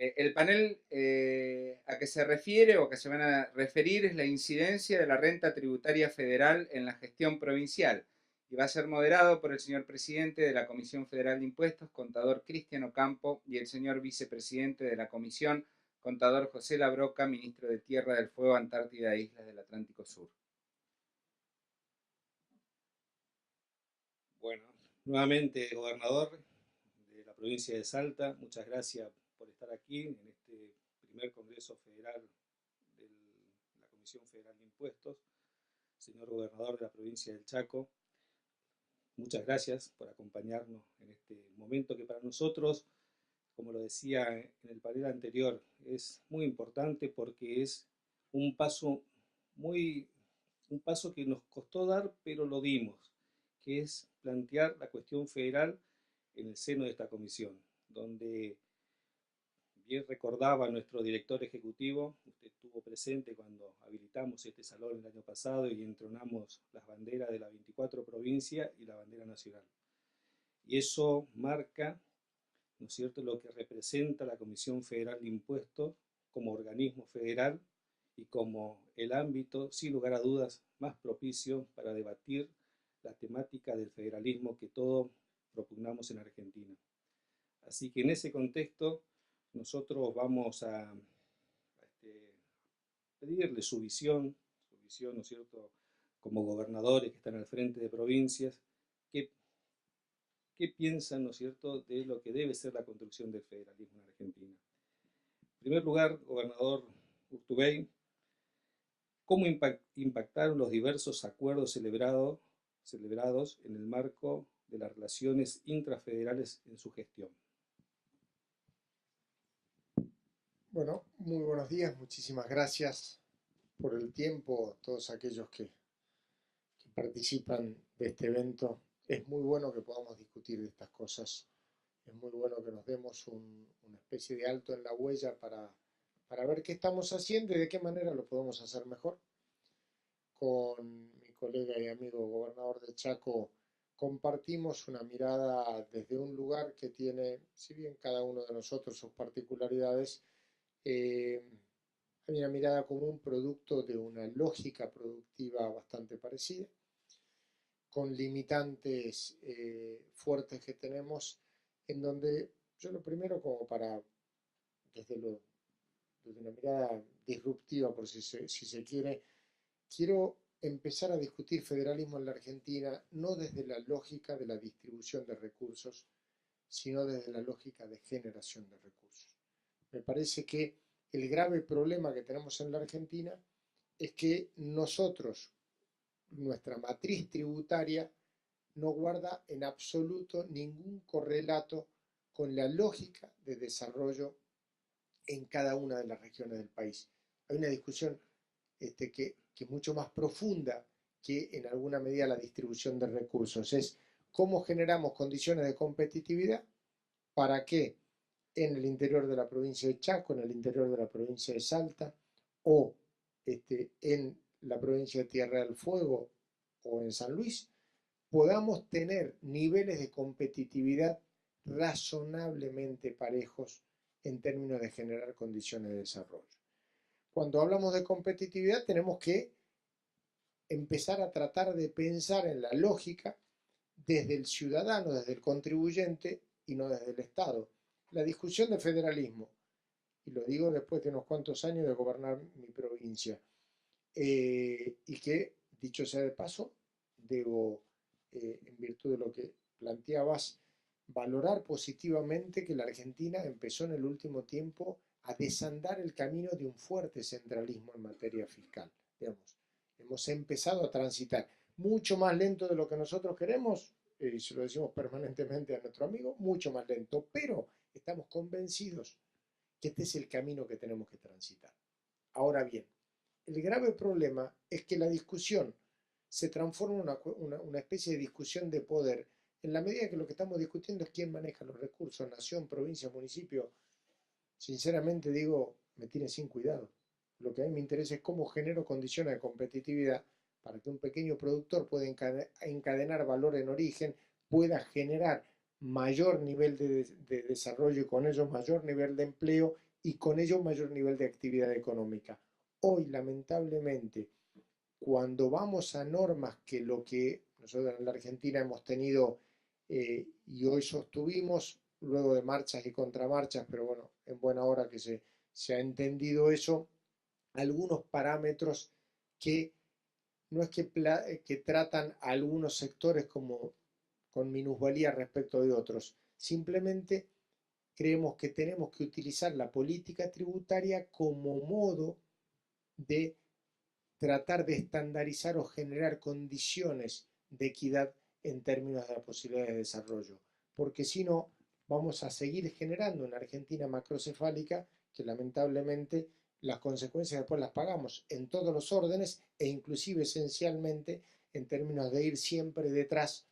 El panel a que se refiere o que se van a referir es la incidencia de la renta tributaria federal en la gestión provincial y va a ser moderado por el señor presidente de la Comisión Federal de Impuestos, contador Cristian Ocampo, y el señor vicepresidente de la Comisión, contador José Labroca, ministro de Tierra del Fuego, Antártida e Islas del Atlántico Sur. Bueno, nuevamente, gobernador de la provincia de Salta, muchas gracias por estar aquí en este primer Congreso Federal de la Comisión Federal de Impuestos. Señor gobernador de la provincia del Chaco, muchas gracias por acompañarnos en este momento que para nosotros, como lo decía en el panel anterior, es muy importante porque es un paso muy, un paso que nos costó dar, pero lo dimos, que es plantear la cuestión federal en el seno de esta comisión, donde bien recordaba nuestro director ejecutivo, usted estuvo presente cuando habilitamos este salón el año pasado y entronamos las banderas de las 24 provincias y la bandera nacional. Y eso marca, ¿no es cierto?, lo que representa la Comisión Federal de Impuestos como organismo federal y como el ámbito, sin lugar a dudas, más propicio para debatir la temática del federalismo que todos propugnamos en Argentina. Así que en ese contexto nosotros vamos a pedirle su visión, ¿no es cierto?, como gobernadores que están al frente de provincias, qué, qué piensan, ¿no es cierto?, de lo que debe ser la construcción del federalismo en Argentina. En primer lugar, gobernador Urtubey, ¿cómo impactaron los diversos acuerdos celebrados en el marco de las relaciones intrafederales en su gestión? Bueno, muy buenos días, muchísimas gracias por el tiempo, todos aquellos que participan de este evento. Es muy bueno que podamos discutir de estas cosas, es muy bueno que nos demos una especie de alto en la huella para ver qué estamos haciendo y de qué manera lo podemos hacer mejor. Con mi colega y amigo gobernador de Chaco compartimos una mirada desde un lugar que tiene, si bien cada uno de nosotros sus particularidades, eh, hay una mirada común producto de una lógica productiva bastante parecida, con limitantes fuertes que tenemos, en donde yo lo primero como para, desde, lo, desde una mirada disruptiva, por si se quiere, quiero empezar a discutir federalismo en la Argentina no desde la lógica de la distribución de recursos, sino desde la lógica de generación de recursos. Me parece que el grave problema que tenemos en la Argentina es que nosotros, nuestra matriz tributaria, no guarda en absoluto ningún correlato con la lógica de desarrollo en cada una de las regiones del país. Hay una discusión que es mucho más profunda que en alguna medida la distribución de recursos. Es cómo generamos condiciones de competitividad para que en el interior de la provincia de Chaco, en el interior de la provincia de Salta o en la provincia de Tierra del Fuego o en San Luis, podamos tener niveles de competitividad razonablemente parejos en términos de generar condiciones de desarrollo. Cuando hablamos de competitividad tenemos que empezar a tratar de pensar en la lógica desde el ciudadano, desde el contribuyente y no desde el Estado. La discusión de federalismo, y lo digo después de unos cuantos años de gobernar mi provincia, y que, dicho sea de paso, debo, en virtud de lo que planteabas, valorar positivamente que la Argentina empezó en el último tiempo a desandar el camino de un fuerte centralismo en materia fiscal. Digamos, hemos empezado a transitar mucho más lento de lo que nosotros queremos, y se lo decimos permanentemente a nuestro amigo, mucho más lento, pero estamos convencidos que este es el camino que tenemos que transitar. Ahora bien, el grave problema es que la discusión se transforma en una especie de discusión de poder en la medida que lo que estamos discutiendo es quién maneja los recursos, nación, provincia, municipio. Sinceramente digo, me tiene sin cuidado. Lo que a mí me interesa es cómo genero condiciones de competitividad para que un pequeño productor pueda encadenar valor en origen, pueda generar mayor nivel de desarrollo y con ello mayor nivel de empleo y con ello un mayor nivel de actividad económica. Hoy, lamentablemente, cuando vamos a normas que lo que nosotros en la Argentina hemos tenido y hoy sostuvimos, luego de marchas y contramarchas, pero bueno, en buena hora que se ha entendido eso, algunos parámetros que no es que tratan a algunos sectores como con minusvalía respecto de otros, simplemente creemos que tenemos que utilizar la política tributaria como modo de tratar de estandarizar o generar condiciones de equidad en términos de la posibilidad de desarrollo, porque si no vamos a seguir generando una Argentina macrocefálica que lamentablemente las consecuencias después las pagamos en todos los órdenes e inclusive esencialmente en términos de ir siempre detrás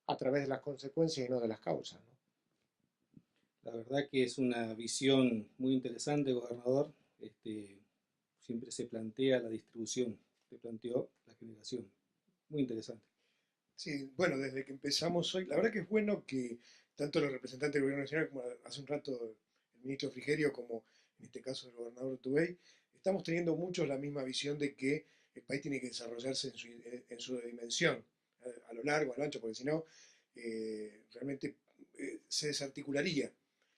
a través de las consecuencias y no de las causas, ¿no? La verdad que es una visión muy interesante, gobernador. Siempre se plantea la distribución, se planteó la generación. Muy interesante. Sí, bueno, desde que empezamos hoy, la verdad que es bueno que tanto los representantes del Gobierno Nacional como hace un rato el ministro Frigerio, como en este caso el gobernador Tubey, estamos teniendo muchos la misma visión de que el país tiene que desarrollarse en su dimensión, a lo largo, a lo ancho, porque si no, realmente se desarticularía.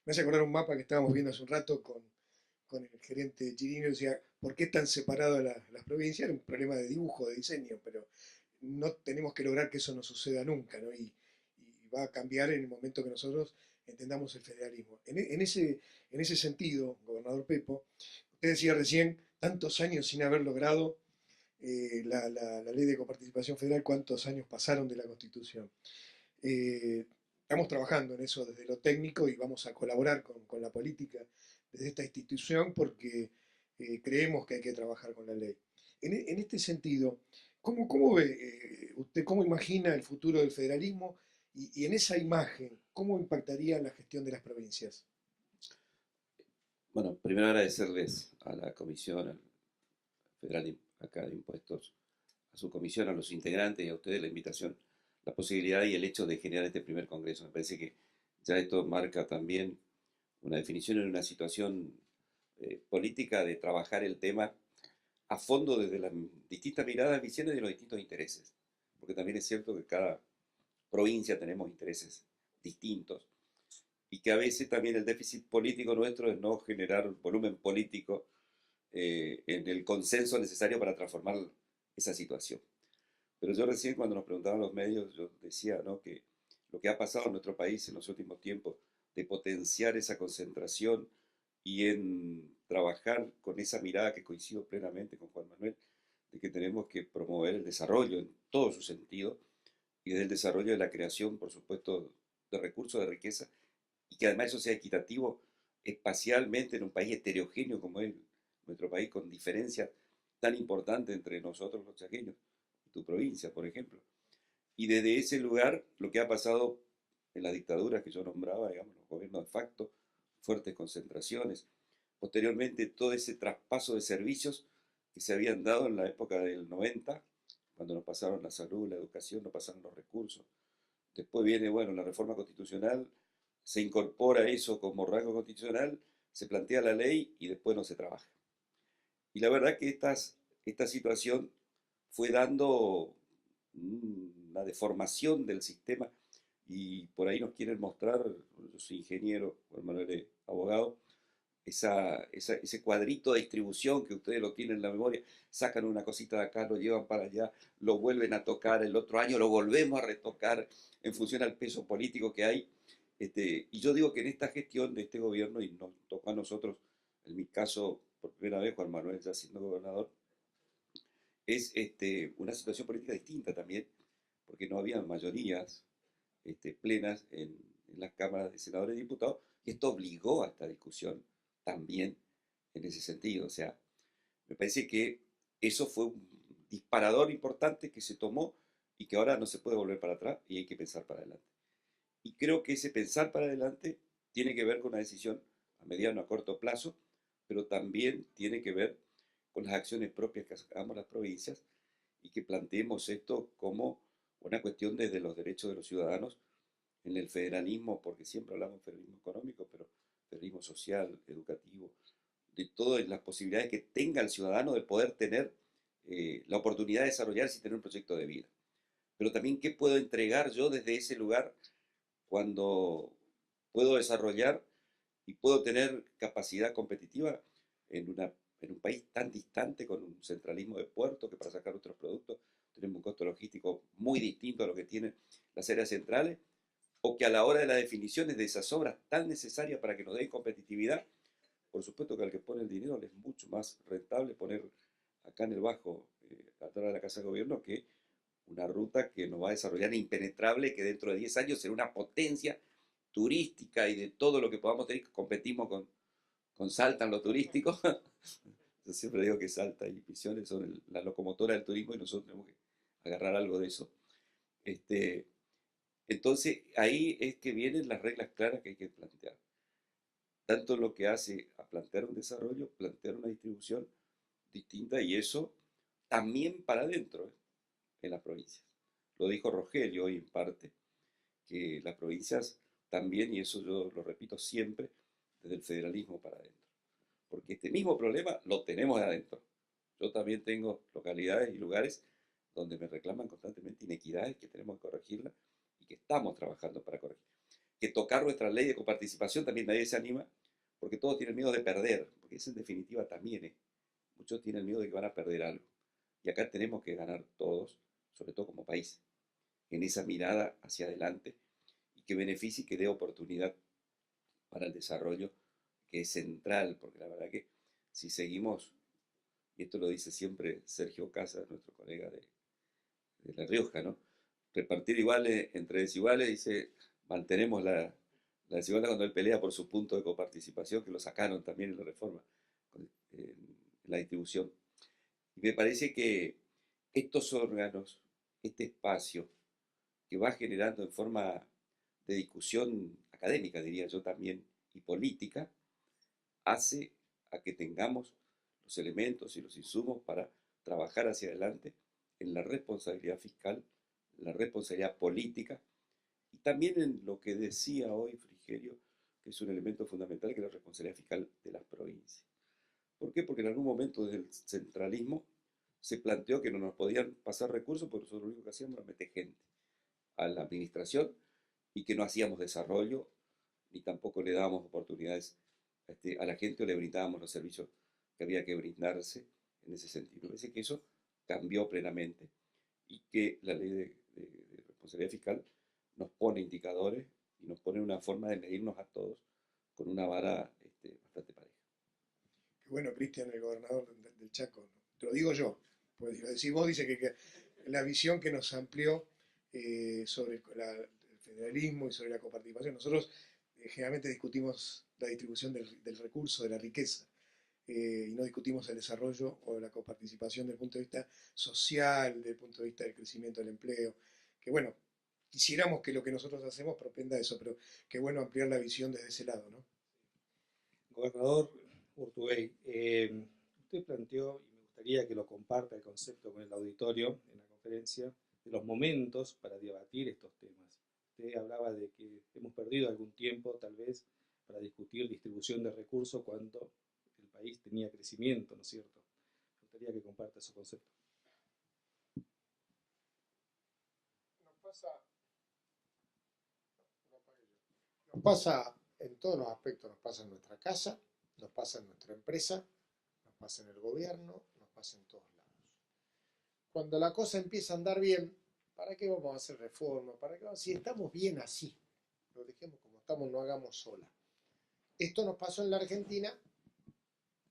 Me hace acordar un mapa que estábamos viendo hace un rato con el gerente Chirino, decía, ¿por qué están separadas las provincias? Era un problema de dibujo, de diseño, pero no tenemos que lograr que eso no suceda nunca, ¿no? Y va a cambiar en el momento que nosotros entendamos el federalismo. En ese sentido, gobernador Pepo, usted decía recién, tantos años sin haber logrado la ley de coparticipación federal, ¿cuántos años pasaron de la Constitución? Estamos trabajando en eso desde lo técnico y vamos a colaborar con la política desde esta institución porque creemos que hay que trabajar con la ley. En este sentido, ¿cómo ve usted, cómo imagina el futuro del federalismo y en esa imagen, cómo impactaría la gestión de las provincias? Bueno, primero agradecerles a la Comisión Federal acá de Impuestos, a su comisión, a los integrantes y a ustedes la invitación, la posibilidad y el hecho de generar este primer congreso. Me parece que ya esto marca también una definición en una situación política de trabajar el tema a fondo desde las distintas miradas, visiones de los distintos intereses. Porque también es cierto que cada provincia tenemos intereses distintos y que a veces también el déficit político nuestro es no generar volumen político en el consenso necesario para transformar esa situación. Pero yo recién cuando nos preguntaban los medios, yo decía, ¿no?, que lo que ha pasado en nuestro país en los últimos tiempos, de potenciar esa concentración y en trabajar con esa mirada que coincido plenamente con Juan Manuel, de que tenemos que promover el desarrollo en todo su sentido, y desde el desarrollo de la creación, por supuesto, de recursos, de riqueza, y que además eso sea equitativo espacialmente en un país heterogéneo como es nuestro país, con diferencias tan importantes entre nosotros los chaqueños y tu provincia, por ejemplo. Y desde ese lugar, lo que ha pasado en las dictaduras que yo nombraba, digamos, los gobiernos de facto, fuertes concentraciones, posteriormente todo ese traspaso de servicios que se habían dado en la época del 90, cuando nos pasaron la salud, la educación, nos pasaron los recursos. Después viene, bueno, la reforma constitucional, se incorpora eso como rango constitucional, se plantea la ley y después no se trabaja. Y la verdad que esta situación fue dando una deformación del sistema y por ahí nos quieren mostrar, yo soy ingeniero, Juan Manuel es abogado, ese cuadrito de distribución que ustedes lo tienen en la memoria, sacan una cosita de acá, lo llevan para allá, lo vuelven a tocar, el otro año lo volvemos a retocar en función al peso político que hay. Y yo digo que en esta gestión de este gobierno, y nos tocó a nosotros, en mi caso, por primera vez, Juan Manuel ya siendo gobernador, es una situación política distinta también, porque no había mayorías plenas en las cámaras de senadores y diputados, y esto obligó a esta discusión también en ese sentido. O sea, me parece que eso fue un disparador importante que se tomó y que ahora no se puede volver para atrás y hay que pensar para adelante. Y creo que ese pensar para adelante tiene que ver con una decisión a mediano, a corto plazo, pero también tiene que ver con las acciones propias que hagamos las provincias y que planteemos esto como una cuestión desde los derechos de los ciudadanos en el federalismo, porque siempre hablamos de federalismo económico, pero federalismo social, educativo, de todas las posibilidades que tenga el ciudadano de poder tener la oportunidad de desarrollarse y tener un proyecto de vida. Pero también qué puedo entregar yo desde ese lugar cuando puedo desarrollar y puedo tener capacidad competitiva en un país tan distante con un centralismo de puerto que para sacar otros productos tenemos un costo logístico muy distinto a lo que tienen las áreas centrales, o que a la hora de las definiciones de esas obras tan necesarias para que nos den competitividad, por supuesto que al que pone el dinero le es mucho más rentable poner acá en el Bajo, atrás de la Casa de Gobierno, que una ruta que nos va a desarrollar impenetrable, que dentro de 10 años será una potencia turística y de todo lo que podamos tener, competimos con Salta en lo turístico. Yo siempre digo que Salta y Misiones son la locomotora del turismo y nosotros tenemos que agarrar algo de eso. Entonces ahí es que vienen las reglas claras que hay que plantear. Tanto lo que hace a plantear un desarrollo, plantear una distribución distinta y eso también para adentro, en las provincias. Lo dijo Rogelio hoy en parte, que las provincias también, y eso yo lo repito siempre, desde el federalismo para adentro. Porque este mismo problema lo tenemos de adentro. Yo también tengo localidades y lugares donde me reclaman constantemente inequidades que tenemos que corregirlas y que estamos trabajando para corregir. Que tocar nuestra ley de coparticipación también nadie se anima, porque todos tienen miedo de perder, porque eso en definitiva también es. Muchos tienen miedo de que van a perder algo. Y acá tenemos que ganar todos, sobre todo como país, en esa mirada hacia adelante y que beneficie y que dé oportunidad para el desarrollo, que es central, porque la verdad que si seguimos, y esto lo dice siempre Sergio Casas, nuestro colega de La Rioja, ¿no? Repartir iguales entre desiguales, dice, mantenemos la desigualdad cuando él pelea por su punto de coparticipación, que lo sacaron también en la reforma, en la distribución. Y me parece que estos órganos, este espacio que va generando en forma de discusión académica, diría yo también, y política, hace a que tengamos los elementos y los insumos para trabajar hacia adelante en la responsabilidad fiscal, la responsabilidad política y también en lo que decía hoy Frigerio, que es un elemento fundamental, que es la responsabilidad fiscal de las provincias. ¿Por qué? Porque en algún momento desde el centralismo se planteó que no nos podían pasar recursos porque nosotros lo único que hacíamos era meter gente a la administración y que no hacíamos desarrollo ni tampoco le dábamos oportunidades a la gente o le brindábamos los servicios que había que brindarse en ese sentido. Me parece que eso cambió plenamente y que la ley de responsabilidad fiscal nos pone indicadores y nos pone una forma de medirnos a todos con una vara bastante pareja. Qué bueno, Cristian, el gobernador del Chaco, ¿no? Te lo digo yo, pues lo decís vos, dice que la visión que nos amplió sobre el federalismo y sobre la coparticipación. Nosotros generalmente discutimos la distribución del recurso, de la riqueza, y no discutimos el desarrollo o la coparticipación desde el punto de vista social, desde el punto de vista del crecimiento del empleo. Que bueno, quisiéramos que lo que nosotros hacemos propenda a eso, pero qué bueno ampliar la visión desde ese lado, ¿no? Gobernador Urtubey, usted planteó, y me gustaría que lo comparta el concepto con el auditorio en la conferencia, de los momentos para debatir estos temas. Usted hablaba de que hemos perdido algún tiempo, tal vez, para discutir distribución de recursos cuando el país tenía crecimiento, ¿no es cierto? Me gustaría que comparta su concepto. Nos pasa en todos los aspectos, nos pasa en nuestra casa, nos pasa en nuestra empresa, nos pasa en el gobierno, nos pasa en todos lados. Cuando la cosa empieza a andar bien, ¿para qué vamos a hacer reformas? ¿Para qué vamos? Si estamos bien así, lo dejemos como estamos, no hagamos sola. Esto nos pasó en la Argentina,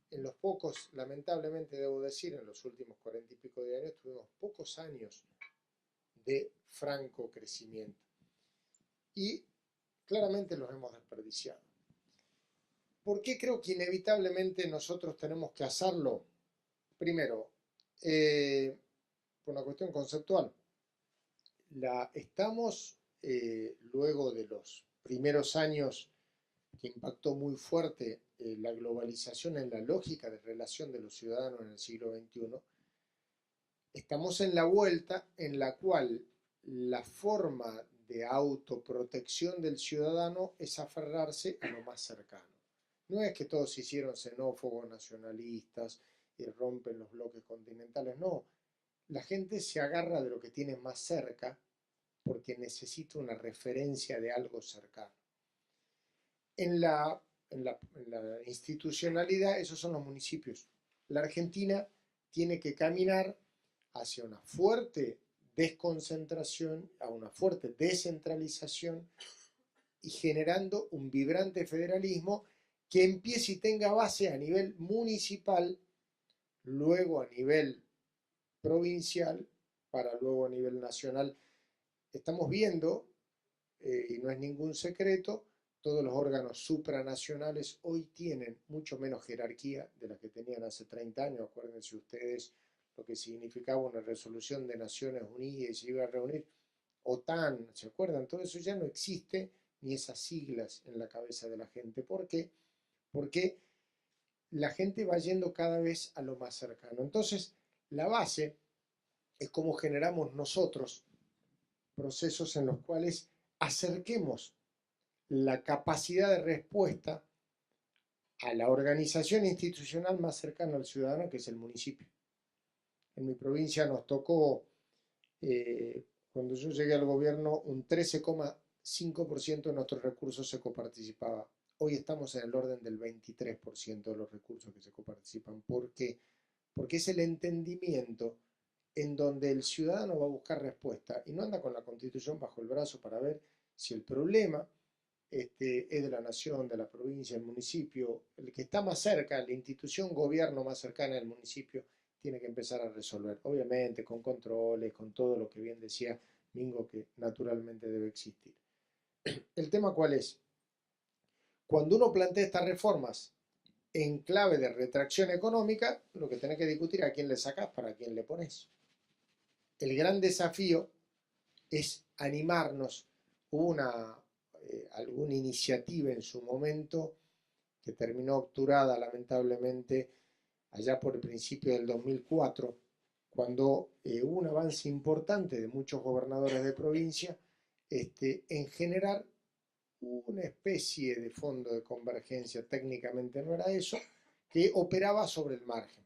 en los pocos, lamentablemente debo decir, en los últimos 40 y pico de años, tuvimos pocos años de franco crecimiento. Y claramente los hemos desperdiciado. ¿Por qué creo que inevitablemente nosotros tenemos que hacerlo? Primero, por una cuestión conceptual. Estamos, luego de los primeros años que impactó muy fuerte la globalización en la lógica de relación de los ciudadanos en el siglo XXI, estamos en la vuelta en la cual la forma de autoprotección del ciudadano es aferrarse a lo más cercano. No es que todos se hicieron xenófobos, nacionalistas y rompen los bloques continentales, no. La gente se agarra de lo que tiene más cerca porque necesita una referencia de algo cercano. En la institucionalidad, esos son los municipios. La Argentina tiene que caminar hacia una fuerte desconcentración, a una fuerte descentralización y generando un vibrante federalismo que empiece y tenga base a nivel municipal, luego a nivel provincial, para luego a nivel nacional. Estamos viendo, y no es ningún secreto, todos los órganos supranacionales hoy tienen mucho menos jerarquía de la que tenían hace 30 años. Acuérdense ustedes lo que significaba una resolución de Naciones Unidas y se iba a reunir OTAN, ¿se acuerdan? Todo eso ya no existe, ni esas siglas en la cabeza de la gente. ¿Por qué? Porque la gente va yendo cada vez a lo más cercano. Entonces, la base es cómo generamos nosotros procesos en los cuales acerquemos la capacidad de respuesta a la organización institucional más cercana al ciudadano, que es el municipio. En mi provincia nos tocó, cuando yo llegué al gobierno, un 13,5% de nuestros recursos se coparticipaba. Hoy estamos en el orden del 23% de los recursos que se coparticipan. ¿Por qué? Porque es el entendimiento en donde el ciudadano va a buscar respuesta y no anda con la Constitución bajo el brazo para ver si el problema es de la nación, de la provincia, del municipio. El que está más cerca, la institución gobierno más cercana del municipio, tiene que empezar a resolver, obviamente con controles, con todo lo que bien decía Mingo, que naturalmente debe existir. ¿El tema cuál es? Cuando uno plantea estas reformas en clave de retracción económica, lo que tenés que discutir es a quién le sacás, para quién le pones. El gran desafío es animarnos. Hubo alguna iniciativa en su momento que terminó obturada lamentablemente allá por el principio del 2004, cuando hubo un avance importante de muchos gobernadores de provincia en generar una especie de fondo de convergencia, técnicamente no era eso, que operaba sobre el margen.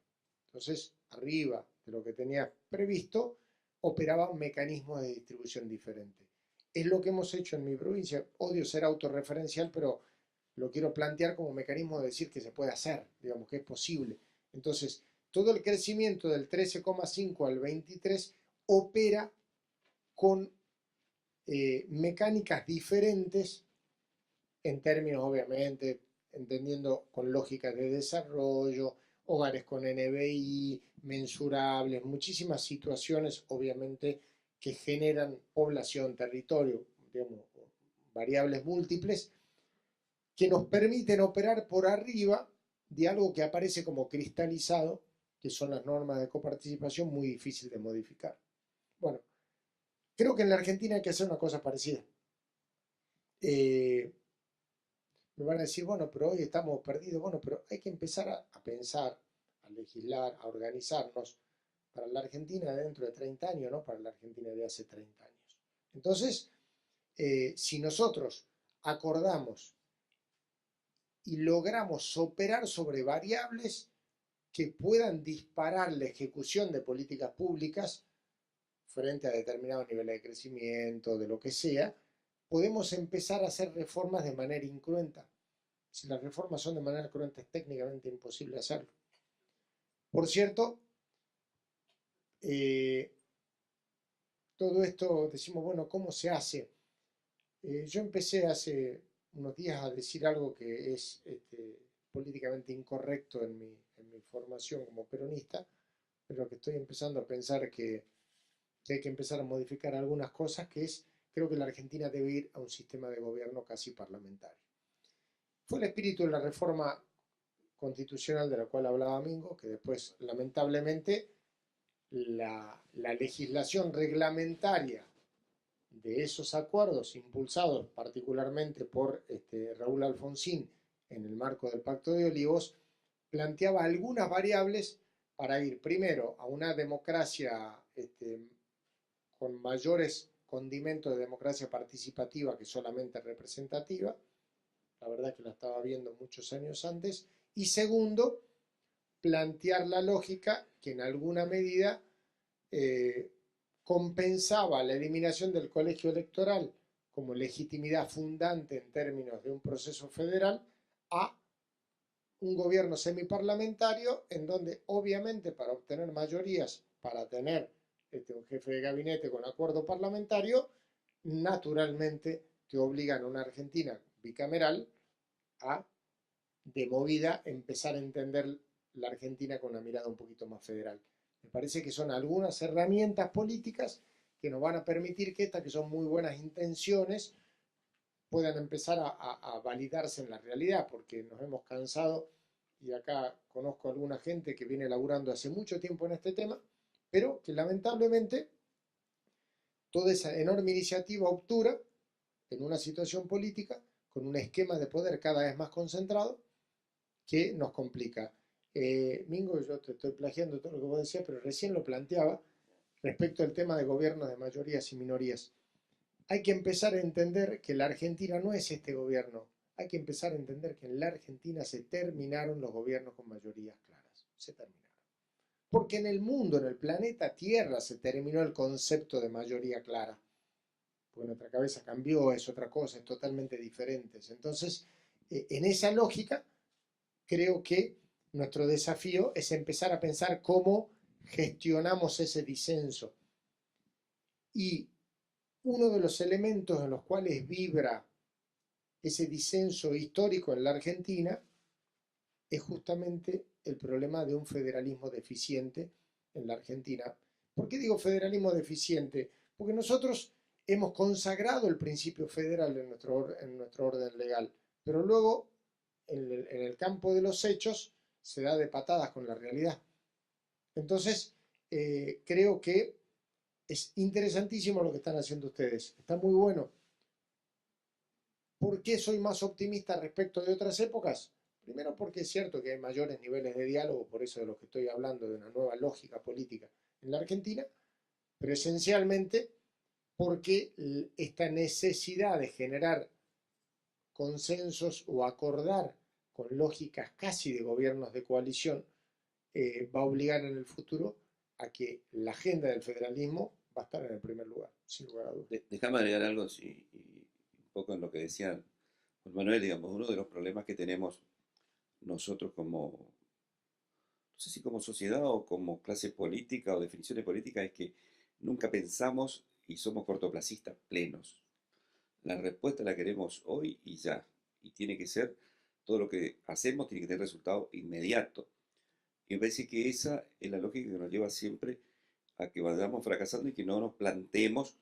Entonces, arriba de lo que tenía previsto, operaban mecanismos de distribución diferentes. Es lo que hemos hecho en mi provincia. Odio ser autorreferencial, pero lo quiero plantear como mecanismo de decir que se puede hacer, digamos que es posible. Entonces, todo el crecimiento del 13,5 al 23 opera con mecánicas diferentes en términos, obviamente, entendiendo con lógicas de desarrollo, hogares con NBI, mensurables, muchísimas situaciones, obviamente, que generan población, territorio, digamos, variables múltiples, que nos permiten operar por arriba de algo que aparece como cristalizado, que son las normas de coparticipación, muy difícil de modificar. Bueno, creo que en la Argentina hay que hacer una cosa parecida. Me van a decir, bueno, pero hoy estamos perdidos. Bueno, pero hay que empezar a pensar, a legislar, a organizarnos para la Argentina de dentro de 30 años, no para la Argentina de hace 30 años. Entonces, si nosotros acordamos y logramos operar sobre variables que puedan disparar la ejecución de políticas públicas frente a determinados niveles de crecimiento, de lo que sea, podemos empezar a hacer reformas de manera incruenta. Si las reformas son de manera cruenta, es técnicamente imposible hacerlo. Por cierto, todo esto decimos, bueno, ¿cómo se hace? Yo empecé hace unos días a decir algo que es políticamente incorrecto en mi formación como peronista, pero que estoy empezando a pensar que hay que empezar a modificar algunas cosas, que es, creo que la Argentina debe ir a un sistema de gobierno casi parlamentario. Fue el espíritu de la reforma constitucional de la cual hablaba Mingo, que después, lamentablemente, la legislación reglamentaria de esos acuerdos, impulsados particularmente por Raúl Alfonsín en el marco del Pacto de Olivos, planteaba algunas variables para ir primero a una democracia con mayores condimentos de democracia participativa que solamente representativa, la verdad que la estaba viendo muchos años antes. Y segundo, plantear la lógica que en alguna medida compensaba la eliminación del colegio electoral como legitimidad fundante en términos de un proceso federal a un gobierno semiparlamentario en donde obviamente para obtener mayorías, para tener un jefe de gabinete con acuerdo parlamentario, naturalmente te obligan a una Argentina bicameral a, de movida, empezar a entender la Argentina con una mirada un poquito más federal. Me parece que son algunas herramientas políticas que nos van a permitir que estas, que son muy buenas intenciones, puedan empezar a validarse en la realidad, porque nos hemos cansado, y acá conozco a alguna gente que viene laburando hace mucho tiempo en este tema, pero que lamentablemente toda esa enorme iniciativa obtura en una situación política con un esquema de poder cada vez más concentrado que nos complica. Mingo, yo te estoy plagiando todo lo que vos decías, pero recién lo planteaba respecto al tema de gobiernos de mayorías y minorías. Hay que empezar a entender que la Argentina no es este gobierno. Hay que empezar a entender que en la Argentina se terminaron los gobiernos con mayorías claras. Se terminaron. Porque en el mundo, en el planeta Tierra, se terminó el concepto de mayoría clara. Porque nuestra cabeza cambió, es otra cosa, es totalmente diferente. Entonces, en esa lógica, creo que nuestro desafío es empezar a pensar cómo gestionamos ese disenso. Y uno de los elementos en los cuales vibra ese disenso histórico en la Argentina es justamente el problema de un federalismo deficiente en la Argentina. ¿Por qué digo federalismo deficiente? Porque nosotros hemos consagrado el principio federal en nuestro orden legal, pero luego en el campo de los hechos se da de patadas con la realidad. Entonces, creo que es interesantísimo lo que están haciendo ustedes. Está muy bueno. ¿Por qué soy más optimista respecto de otras épocas? Primero porque es cierto que hay mayores niveles de diálogo, por eso de lo que estoy hablando, de una nueva lógica política en la Argentina, pero esencialmente porque esta necesidad de generar consensos o acordar con lógicas casi de gobiernos de coalición va a obligar en el futuro a que la agenda del federalismo va a estar en el primer lugar, sin lugar a dudas. Déjame agregar algo, sí, y un poco en lo que decía Juan Manuel, digamos, uno de los problemas que tenemos nosotros como, no sé si como sociedad o como clase política o definiciones políticas, es que nunca pensamos y somos cortoplacistas plenos. La respuesta la queremos hoy y ya, y tiene que ser, todo lo que hacemos tiene que tener resultado inmediato. Y me parece que esa es la lógica que nos lleva siempre a que vayamos fracasando y que no nos planteemos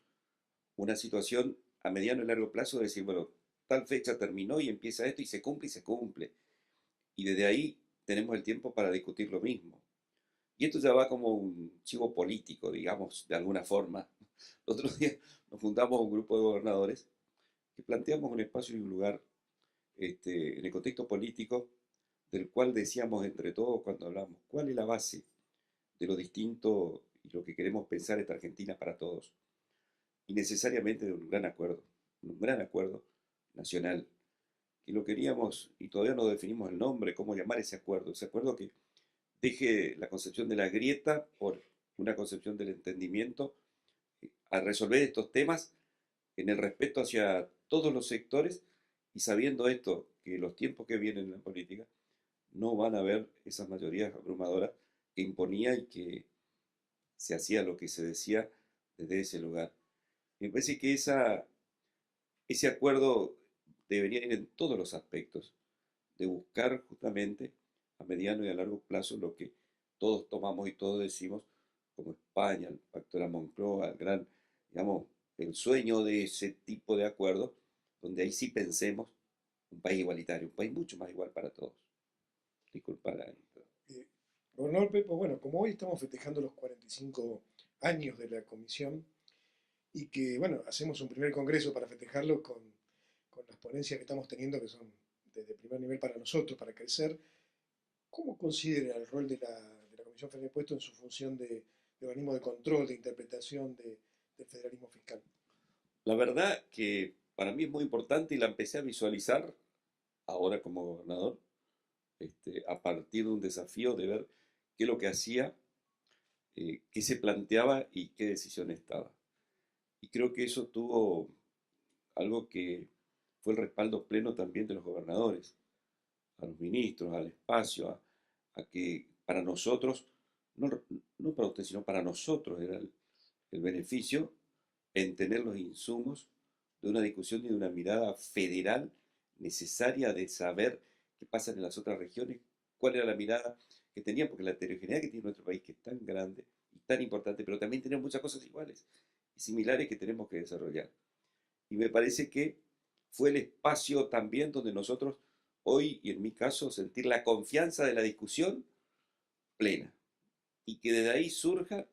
una situación a mediano y largo plazo de decir, bueno, tal fecha terminó y empieza esto y se cumple y se cumple. Y desde ahí tenemos el tiempo para discutir lo mismo. Y esto ya va como un chivo político, digamos, de alguna forma. El otro día nos juntamos un grupo de gobernadores que planteamos un espacio y un lugar en el contexto político del cual decíamos entre todos cuando hablamos, ¿cuál es la base de lo distinto y lo que queremos pensar esta Argentina para todos? Y necesariamente de un gran acuerdo nacional, que lo queríamos y todavía no definimos el nombre, cómo llamar ese acuerdo que deje la concepción de la grieta por una concepción del entendimiento, a resolver estos temas en el respeto hacia todos los sectores y sabiendo esto, que los tiempos que vienen en la política no van a haber esas mayorías abrumadoras que imponía y que se hacía lo que se decía desde ese lugar. Me parece que ese acuerdo debería ir en todos los aspectos, de buscar justamente a mediano y a largo plazo lo que todos tomamos y todos decimos, como España, el Pacto de la Moncloa, el gran, digamos, el sueño de ese tipo de acuerdos, donde ahí sí pensemos un país igualitario, un país mucho más igual para todos. Disculpa la... Gobernador Pepo, bueno, como hoy estamos festejando los 45 años de la comisión y que, bueno, hacemos un primer congreso para festejarlo con las ponencias que estamos teniendo, que son de primer nivel para nosotros, para crecer, ¿cómo considera el rol de la Comisión Federal de Impuestos en su función de organismo de control, de interpretación del federalismo fiscal? La verdad que para mí es muy importante y la empecé a visualizar ahora como gobernador, a partir de un desafío de ver qué es lo que hacía, qué se planteaba y qué decisión estaba. Y creo que eso tuvo algo que fue el respaldo pleno también de los gobernadores, a los ministros, al espacio, a que para nosotros, no, no para usted, sino para nosotros era el beneficio en tener los insumos de una discusión y de una mirada federal necesaria de saber qué pasa en las otras regiones, cuál era la mirada que tenían, porque la heterogeneidad que tiene nuestro país, que es tan grande y tan importante, pero también tenemos muchas cosas iguales y similares que tenemos que desarrollar. Y me parece que fue el espacio también donde nosotros, hoy y en mi caso, sentir la confianza de la discusión plena y que desde ahí surjan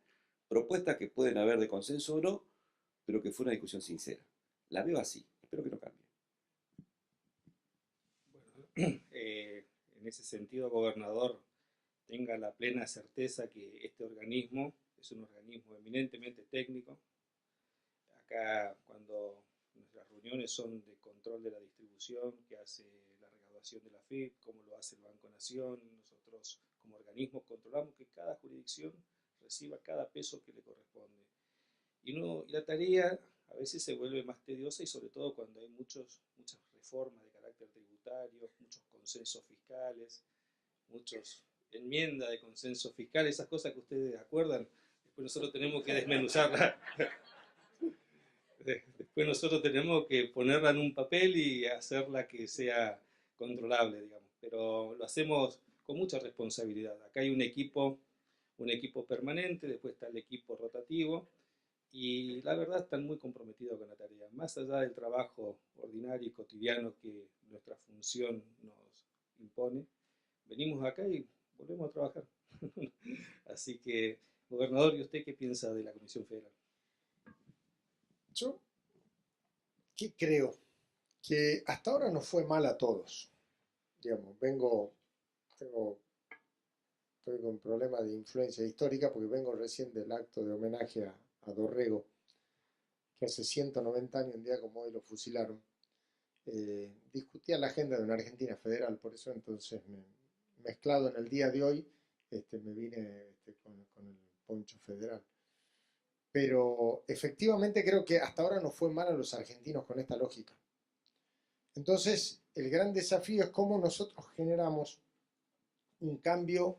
propuestas que pueden haber de consenso o no, pero que fue una discusión sincera. La veo así, espero que no cambie. Bueno, en ese sentido, gobernador, tenga la plena certeza que este organismo es un organismo eminentemente técnico. Acá, cuando nuestras reuniones son de control de la distribución que hace la recaudación de la FIP, como lo hace el Banco Nación, nosotros como organismo controlamos que cada jurisdicción reciba cada peso que le corresponde. Y la tarea a veces se vuelve más tediosa y sobre todo cuando hay muchas reformas de carácter tributario, muchos consensos fiscales, muchas enmiendas de consensos fiscales, esas cosas que ustedes acuerdan, después nosotros tenemos que desmenuzarlas. Después nosotros tenemos que ponerla en un papel y hacerla que sea controlable, digamos. Pero lo hacemos con mucha responsabilidad. Acá hay un equipo permanente, después está el equipo rotativo, y la verdad están muy comprometidos con la tarea. Más allá del trabajo ordinario y cotidiano que nuestra función nos impone, venimos acá y volvemos a trabajar. Así que, gobernador, ¿y usted qué piensa de la Comisión Federal? Yo, ¿qué creo? Que hasta ahora nos fue mal a todos. Digamos, estoy con problemas de influencia histórica porque vengo recién del acto de homenaje a Dorrego, que hace 190 años, un día como hoy, lo fusilaron. Discutía la agenda de una Argentina federal, por eso entonces, mezclado en el día de hoy, me vine con el poncho federal. Pero efectivamente creo que hasta ahora nos fue mal a los argentinos con esta lógica. Entonces, el gran desafío es cómo nosotros generamos un cambio,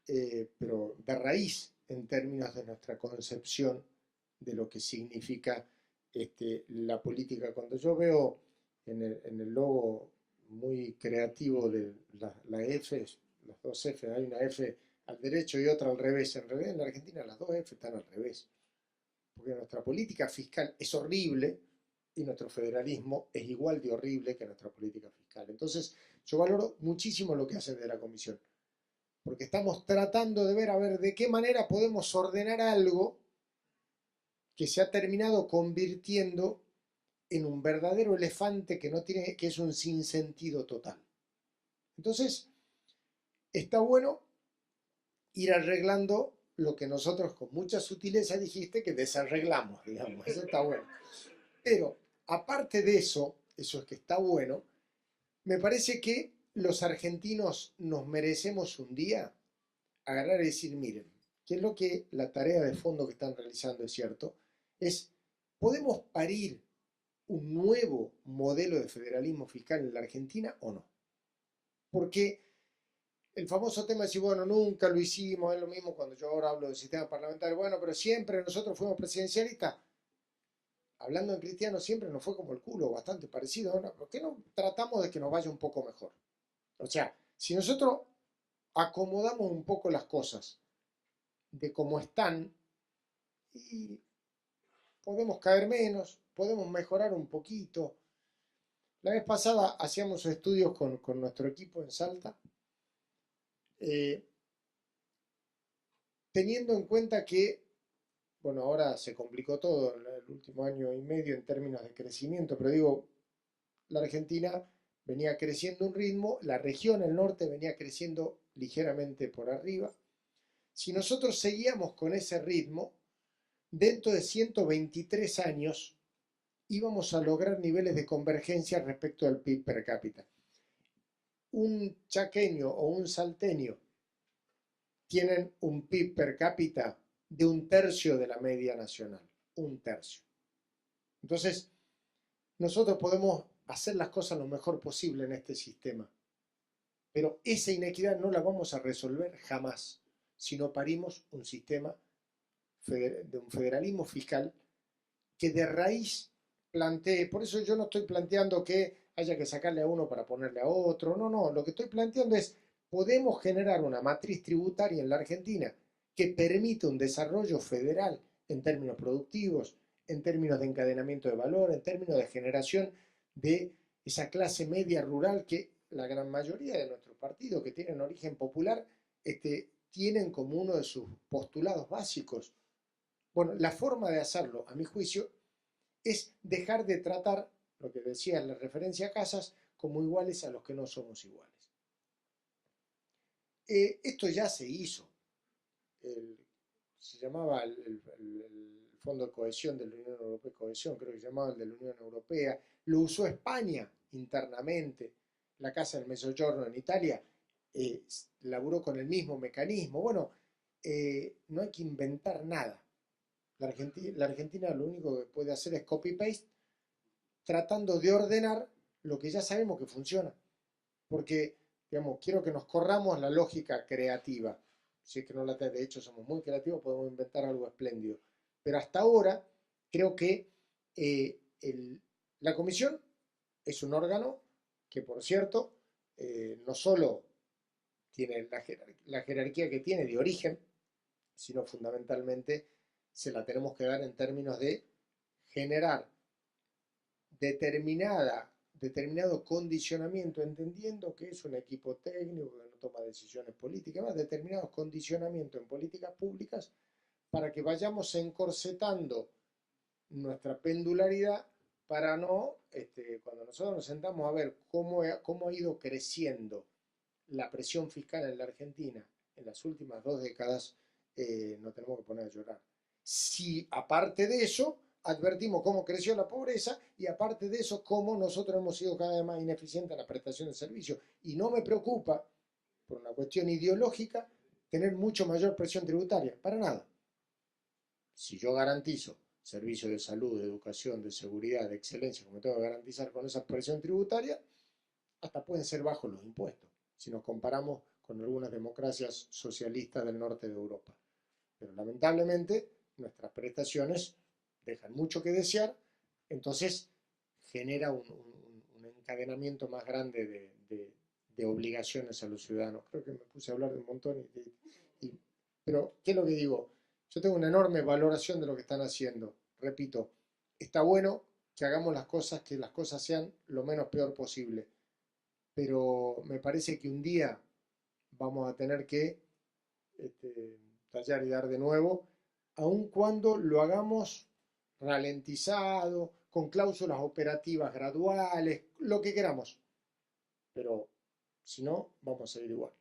pero de raíz en términos de nuestra concepción de lo que significa la política. Cuando yo veo en el logo muy creativo de la F, las dos F, hay una F al derecho y otra al revés. En realidad en la Argentina las dos F están al revés, porque nuestra política fiscal es horrible y nuestro federalismo es igual de horrible que nuestra política fiscal. Entonces yo valoro muchísimo lo que hace de la Comisión, porque estamos tratando de ver a ver de qué manera podemos ordenar algo que se ha terminado convirtiendo en un verdadero elefante que es un sinsentido total. Entonces, está bueno ir arreglando lo que nosotros con mucha sutileza dijiste que desarreglamos, digamos, eso está bueno. Pero, aparte de eso es que está bueno, me parece que los argentinos nos merecemos un día agarrar y decir, miren, ¿qué es lo que la tarea de fondo que están realizando es cierto? ¿Podemos parir un nuevo modelo de federalismo fiscal en la Argentina o no? Porque el famoso tema de decir, bueno, nunca lo hicimos, es lo mismo cuando yo ahora hablo del sistema parlamentario, bueno, pero siempre nosotros fuimos presidencialistas. Hablando en cristiano, siempre nos fue como el culo, bastante parecido, ¿no? ¿Por qué no tratamos de que nos vaya un poco mejor? O sea, si nosotros acomodamos un poco las cosas de cómo están, y podemos caer menos, podemos mejorar un poquito. La vez pasada hacíamos estudios con nuestro equipo en Salta, teniendo en cuenta que, bueno, ahora se complicó todo en el último año y medio en términos de crecimiento, pero digo, la Argentina venía creciendo un ritmo, la región, el norte, venía creciendo ligeramente por arriba. Si nosotros seguíamos con ese ritmo, dentro de 123 años íbamos a lograr niveles de convergencia respecto al PIB per cápita. un chaqueño o un salteño tienen un PIB per cápita de 1/3 de la media nacional. 1/3. Entonces, nosotros podemos hacer las cosas lo mejor posible en este sistema, pero esa inequidad no la vamos a resolver jamás si no parimos un sistema de un federalismo fiscal que de raíz plantee. Por eso yo no estoy planteando que haya que sacarle a uno para ponerle a otro. No, no. Lo que estoy planteando es, podemos generar una matriz tributaria en la Argentina que permite un desarrollo federal en términos productivos, en términos de encadenamiento de valor, en términos de generación de esa clase media rural que la gran mayoría de nuestros partidos que tienen origen popular tienen como uno de sus postulados básicos. Bueno, la forma de hacerlo, a mi juicio, es dejar de tratar, lo que decía en la referencia a Casas, como iguales a los que no somos iguales. Esto ya se hizo. Se llamaba el Fondo de Cohesión de la Unión Europea, cohesión, creo que se llamaba el de la Unión Europea. Lo usó España internamente. La Casa del Mezzogiorno en Italia laburó con el mismo mecanismo. Bueno, no hay que inventar nada. La Argentina lo único que puede hacer es copy-paste, tratando de ordenar lo que ya sabemos que funciona. Porque, digamos, quiero que nos corramos la lógica creativa. Si es que no la tenemos, de hecho somos muy creativos, podemos inventar algo espléndido. Pero hasta ahora creo que la comisión es un órgano que, por cierto, no solo tiene la jerarquía que tiene de origen, sino fundamentalmente se la tenemos que dar en términos de generar determinado condicionamiento, entendiendo que es un equipo técnico que no toma decisiones políticas, más determinados condicionamientos en políticas públicas para que vayamos encorsetando nuestra pendularidad para no, cuando nosotros nos sentamos a ver cómo ha ido creciendo la presión fiscal en la Argentina en las últimas 2 décadas, no tenemos que poner a llorar. Si aparte de eso advertimos cómo creció la pobreza y aparte de eso cómo nosotros hemos sido cada vez más ineficientes en la prestación de servicios. Y no me preocupa, por una cuestión ideológica, tener mucho mayor presión tributaria, para nada. Si yo garantizo servicios de salud, de educación, de seguridad, de excelencia, como tengo que garantizar con esa presión tributaria, hasta pueden ser bajos los impuestos, si nos comparamos con algunas democracias socialistas del norte de Europa. Pero lamentablemente nuestras prestaciones dejan mucho que desear, entonces genera un encadenamiento más grande de obligaciones a los ciudadanos. Creo que me puse a hablar de un montón, pero ¿qué es lo que digo? Yo tengo una enorme valoración de lo que están haciendo. Repito, está bueno que hagamos las cosas, que las cosas sean lo menos peor posible, pero me parece que un día vamos a tener que tallar y dar de nuevo, aun cuando lo hagamos ralentizado, con cláusulas operativas graduales, lo que queramos. Pero si no, vamos a seguir igual.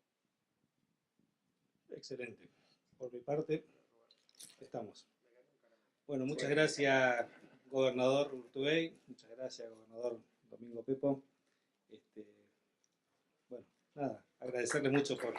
Excelente. Por mi parte, estamos. Bueno, muchas gracias, gobernador Urtubey. Muchas gracias, gobernador Domingo Pepo. Bueno, nada, agradecerle mucho por...